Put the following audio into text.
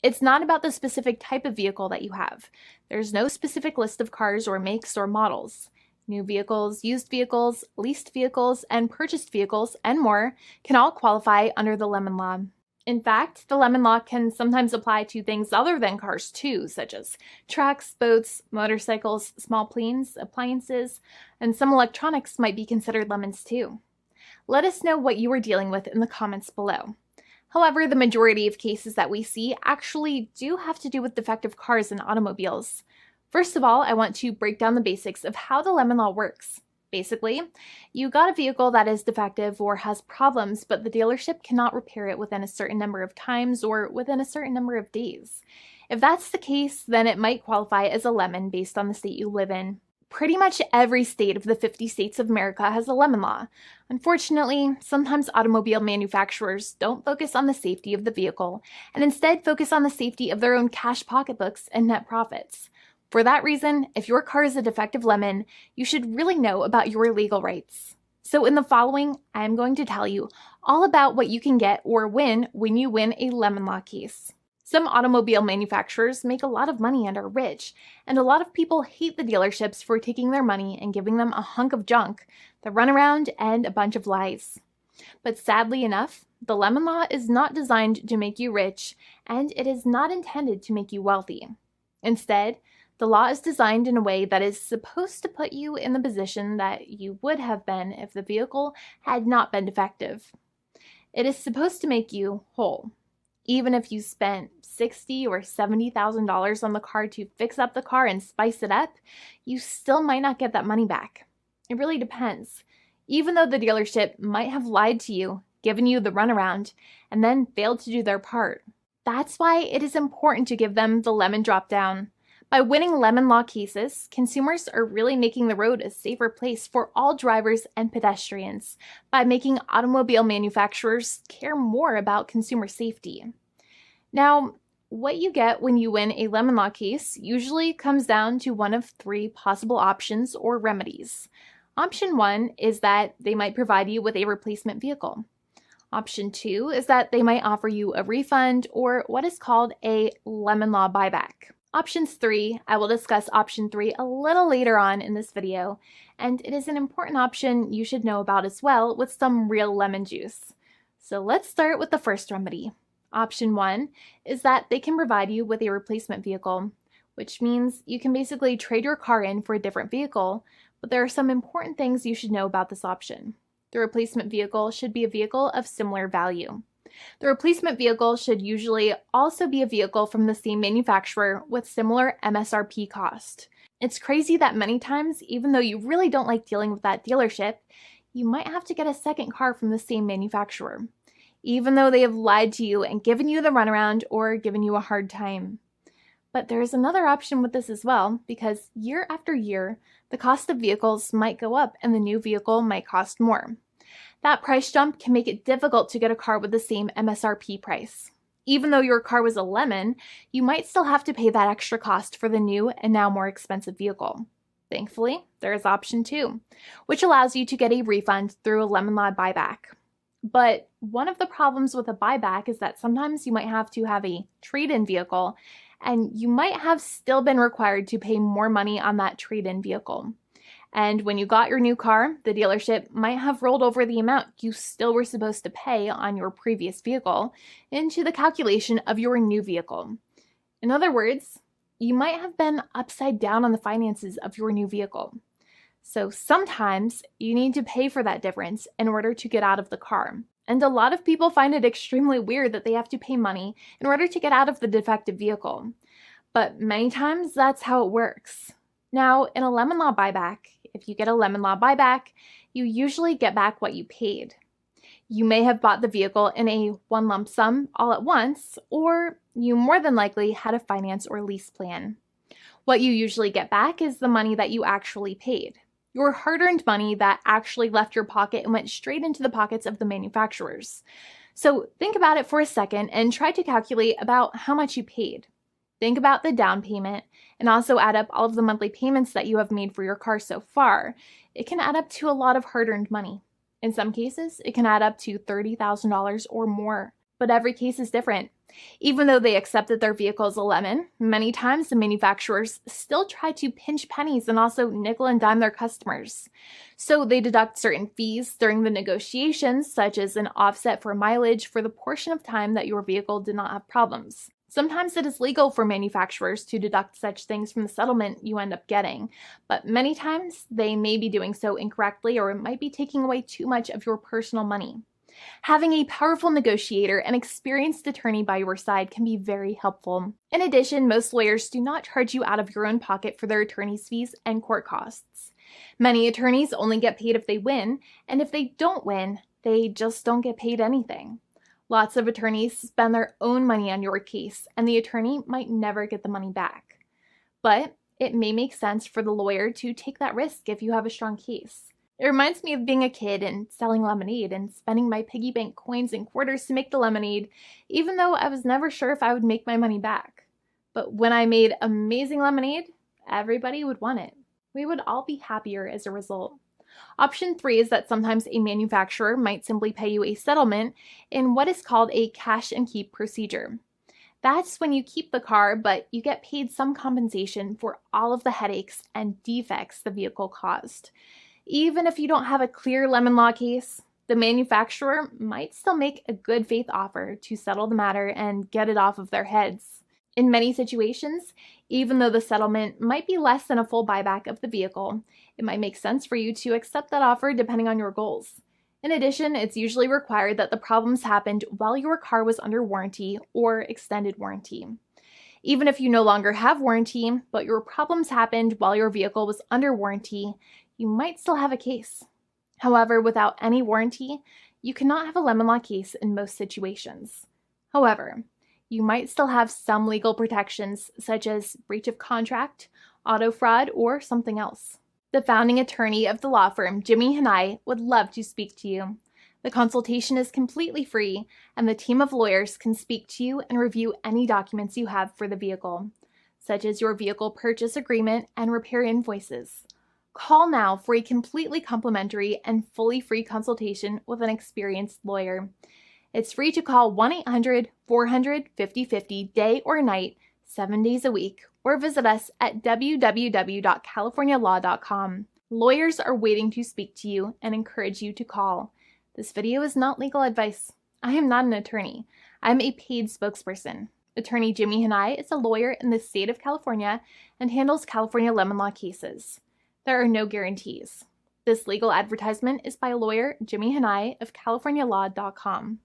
It's not about the specific type of vehicle that you have. There's no specific list of cars or makes or models. New vehicles, used vehicles, leased vehicles, and purchased vehicles, and more can all qualify under the lemon law. In fact, the lemon law can sometimes apply to things other than cars too, such as trucks, boats, motorcycles, small planes, appliances, and some electronics might be considered lemons too. Let us know what you are dealing with in the comments below. However, the majority of cases that we see actually do have to do with defective cars and automobiles. First of all, I want to break down the basics of how the lemon law works. Basically, you got a vehicle that is defective or has problems, but the dealership cannot repair it within a certain number of times or within a certain number of days. If that's the case, then it might qualify as a lemon based on the state you live in. Pretty much every state of the 50 states of America has a lemon law. Unfortunately, sometimes automobile manufacturers don't focus on the safety of the vehicle and instead focus on the safety of their own cash pocketbooks and net profits. For that reason, if your car is a defective lemon, you should really know about your legal rights. So in the following, I am going to tell you all about what you can get or win when you win a lemon law case. Some automobile manufacturers make a lot of money and are rich, and a lot of people hate the dealerships for taking their money and giving them a hunk of junk, the runaround, and a bunch of lies. But sadly enough, the lemon law is not designed to make you rich, and it is not intended to make you wealthy. Instead, the law is designed in a way that is supposed to put you in the position that you would have been if the vehicle had not been defective. It is supposed to make you whole. Even if you spent $60,000 or $70,000 on the car to fix up the car and spice it up, you still might not get that money back. It really depends. Even though the dealership might have lied to you, given you the runaround, and then failed to do their part. That's why it is important to give them the lemon drop down. By winning lemon law cases, consumers are really making the road a safer place for all drivers and pedestrians by making automobile manufacturers care more about consumer safety. Now, what you get when you win a lemon law case usually comes down to one of three possible options or remedies. Option 1 is that they might provide you with a replacement vehicle. Option 2 is that they might offer you a refund or what is called a lemon law buyback. Options 3, I will discuss option 3 a little later on in this video, and it is an important option you should know about as well with some real lemon juice. So let's start with the first remedy. Option 1 is that they can provide you with a replacement vehicle, which means you can basically trade your car in for a different vehicle, but there are some important things you should know about this option. The replacement vehicle should be a vehicle of similar value. The replacement vehicle should usually also be a vehicle from the same manufacturer with similar MSRP cost. It's crazy that many times, even though you really don't like dealing with that dealership, you might have to get a second car from the same manufacturer, even though they have lied to you and given you the runaround or given you a hard time. But there is another option with this as well, because year after year, the cost of vehicles might go up and the new vehicle might cost more. That price jump can make it difficult to get a car with the same MSRP price. Even though your car was a lemon, you might still have to pay that extra cost for the new and now more expensive vehicle. Thankfully, there is option 2, which allows you to get a refund through a lemon law buyback. But one of the problems with a buyback is that sometimes you might have to have a trade-in vehicle, and you might have still been required to pay more money on that trade-in vehicle. And when you got your new car, the dealership might have rolled over the amount you still were supposed to pay on your previous vehicle into the calculation of your new vehicle. In other words, you might have been upside down on the finances of your new vehicle. So sometimes you need to pay for that difference in order to get out of the car. And a lot of people find it extremely weird that they have to pay money in order to get out of the defective vehicle. But many times that's how it works. Now, in a lemon law buyback, if you get a lemon law buyback, you usually get back what you paid. You may have bought the vehicle in a one lump sum all at once, or you more than likely had a finance or lease plan. What you usually get back is the money that you actually paid. Your hard-earned money that actually left your pocket and went straight into the pockets of the manufacturers. So think about it for a second and try to calculate about how much you paid. Think about the down payment and also add up all of the monthly payments that you have made for your car so far. It can add up to a lot of hard-earned money. In some cases, it can add up to $30,000 or more, but every case is different. Even though they accept that their vehicle is a lemon, many times the manufacturers still try to pinch pennies and also nickel and dime their customers. So they deduct certain fees during the negotiations, such as an offset for mileage for the portion of time that your vehicle did not have problems. Sometimes it is legal for manufacturers to deduct such things from the settlement you end up getting, but many times they may be doing so incorrectly or it might be taking away too much of your personal money. Having a powerful negotiator and experienced attorney by your side can be very helpful. In addition, most lawyers do not charge you out of your own pocket for their attorney's fees and court costs. Many attorneys only get paid if they win, and if they don't win, they just don't get paid anything. Lots of attorneys spend their own money on your case, and the attorney might never get the money back. But it may make sense for the lawyer to take that risk if you have a strong case. It reminds me of being a kid and selling lemonade and spending my piggy bank coins and quarters to make the lemonade, even though I was never sure if I would make my money back. But when I made amazing lemonade, everybody would want it. We would all be happier as a result. Option 3 is that sometimes a manufacturer might simply pay you a settlement in what is called a cash and keep procedure. That's when you keep the car, but you get paid some compensation for all of the headaches and defects the vehicle caused. Even if you don't have a clear lemon law case, the manufacturer might still make a good faith offer to settle the matter and get it off of their heads. In many situations, even though the settlement might be less than a full buyback of the vehicle, it might make sense for you to accept that offer depending on your goals. In addition, it's usually required that the problems happened while your car was under warranty or extended warranty. Even if you no longer have warranty, but your problems happened while your vehicle was under warranty, you might still have a case. However, without any warranty, you cannot have a lemon law case in most situations. However, you might still have some legal protections such as breach of contract, auto fraud, or something else. The founding attorney of the law firm, Jimmy and I, would love to speak to you. The consultation is completely free, and the team of lawyers can speak to you and review any documents you have for the vehicle, such as your vehicle purchase agreement and repair invoices. Call now for a completely complimentary and fully free consultation with an experienced lawyer. It's free to call 1-800-400-5050 day or night, 7 days a week, or visit us at www.californialaw.com. Lawyers are waiting to speak to you and encourage you to call. This video is not legal advice. I am not an attorney. I'm a paid spokesperson. Attorney Jimmy Hanai is a lawyer in the state of California and handles California lemon law cases. There are no guarantees. This legal advertisement is by lawyer Jimmy Hanai of CaliforniaLaw.com.